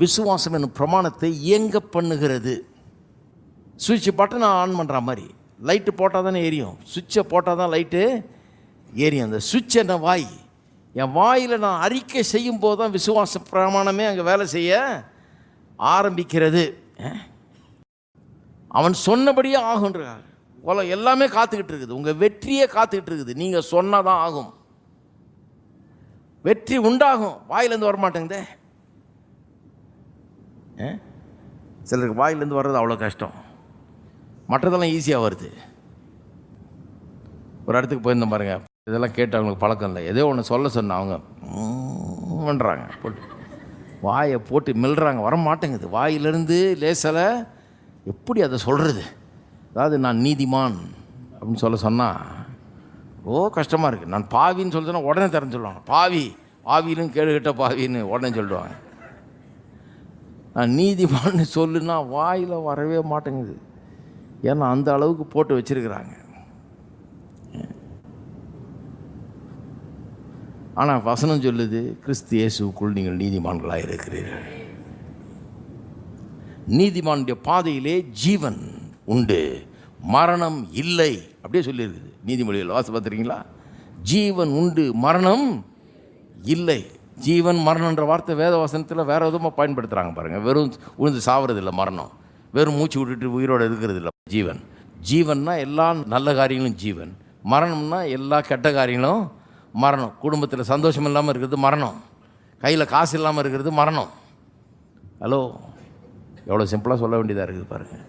விசுவாசம் என்னும் பிரமாணத்தை இயங்க பண்ணுகிறது. சுவிட்சு பட்டனை ஆன் பண்ணுற மாதிரி, லைட்டு போட்டால் தானே எரியும், சுவிட்சை போட்டால் தான் லைட்டு எரியும். அந்த சுவிட்ச் என்ன வாய், என் வாயில் நான் அறிக்கை செய்யும் போது தான் விசுவாச பிரமாணமே அங்கே வேலை செய்ய ஆரம்பிக்கிறது. அவன் சொன்னபடியே ஆகுன்றார். உலகம் எல்லாமே காத்துக்கிட்டு இருக்குது, உங்கள் வெற்றியே காத்துக்கிட்டு இருக்குது. நீங்கள் சொன்னால் தான் ஆகும், வெற்றி உண்டாகும். வாயிலேருந்து வரமாட்டேங்குதே. சிலருக்கு வாயிலேருந்து வர்றது அவ்வளோ கஷ்டம், மற்றதெல்லாம் ஈஸியாக வருது. ஒரு இடத்துக்கு போயிருந்தோம் பாருங்க, இதெல்லாம் கேட்டு அவங்களுக்கு பழக்கம் இல்லை. ஏதோ ஒன்று சொல்ல சொன்ன அவங்க பண்ணுறாங்க, போட்டு வாயை போட்டு மில்றாங்க, வர மாட்டேங்குது வாயிலிருந்து லேசில். எப்படி அதை சொல்கிறது? அதாவது நான் நீதிமான் அப்படின்னு சொன்னால் கஷ்டமாக இருக்குது. நான் பாவின்னு சொல்லிட்டேன்னா உடனே திறந்து சொல்லுவாங்க. பாவி, பாவிலும் கேடுகிட்ட பாவின்னு உடனே சொல்லுவாங்க. நான் நீதிமான்னு சொல்லுன்னா வாயில் வரவே மாட்டேங்குது. ஏன்னா அந்த அளவுக்கு போட்டு வச்சிருக்கிறாங்க. ஆனால் வசனம் சொல்லுது, கிறிஸ்து இயேசுவுக்குள் நீங்கள் நீதிமான்களாக இருக்கிறீர்கள். நீதிமானுடைய பாதையிலே ஜீவன் உண்டு, மரணம் இல்லை. அப்படியே சொல்லியிருக்குது நீதிமொழிகள். வாசி பார்த்துருக்கீங்களா? ஜீவன் உண்டு, மரணம் இல்லை. ஜீவன் மரணன்ற வார்த்தை வேத வசனத்தில் வேறு விதமாக பயன்படுத்துகிறாங்க பாருங்கள். வெறும் உழுந்து சாவறது இல்லை மரணம், வெறும் மூச்சு விட்டுட்டு உயிரோடு இருக்கிறது இல்லை ஜீவன். ஜீவன்னா எல்லா நல்ல காரியங்களும் ஜீவன், மரணம்னா எல்லா கெட்ட காரியங்களும் மரணம். குடும்பத்தில் சந்தோஷம் இல்லாமல் இருக்கிறது மரணம், கையில் காசு இல்லாமல் இருக்கிறது மரணம். ஹலோ, எவ்வளோ சிம்பிளாக சொல்ல வேண்டியதாக இருக்குது பாருங்கள்.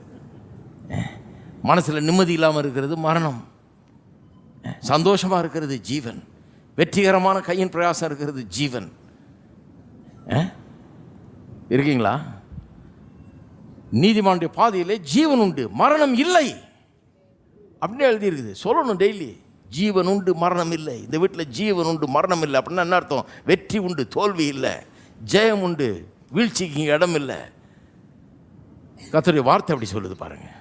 மனசில் நிம்மதி இல்லாமல் இருக்கிறது மரணம், சந்தோஷமாக இருக்கிறது ஜீவன், வெற்றிகரமான கையின் பிரயாசம் இருக்கிறது ஜீவன். இருக்கீங்களா? நீதிமானுடைய பாதையிலே ஜீவன் உண்டு, மரணம் இல்லை அப்படின்னு எழுதியிருக்குது. சொல்லணும் டெய்லி, ஜீவன் உண்டு மரணம் இல்லை. இந்த வீட்டில் ஜீவன் உண்டு மரணம் இல்லை அப்படின்னா என்ன அர்த்தம்? வெற்றி உண்டு, தோல்வி இல்லை, ஜெயம் உண்டு, வீழ்ச்சிக்கு இடம் இல்லை. கர்த்தருடைய வார்த்தை அப்படி சொல்லுது பாருங்கள்.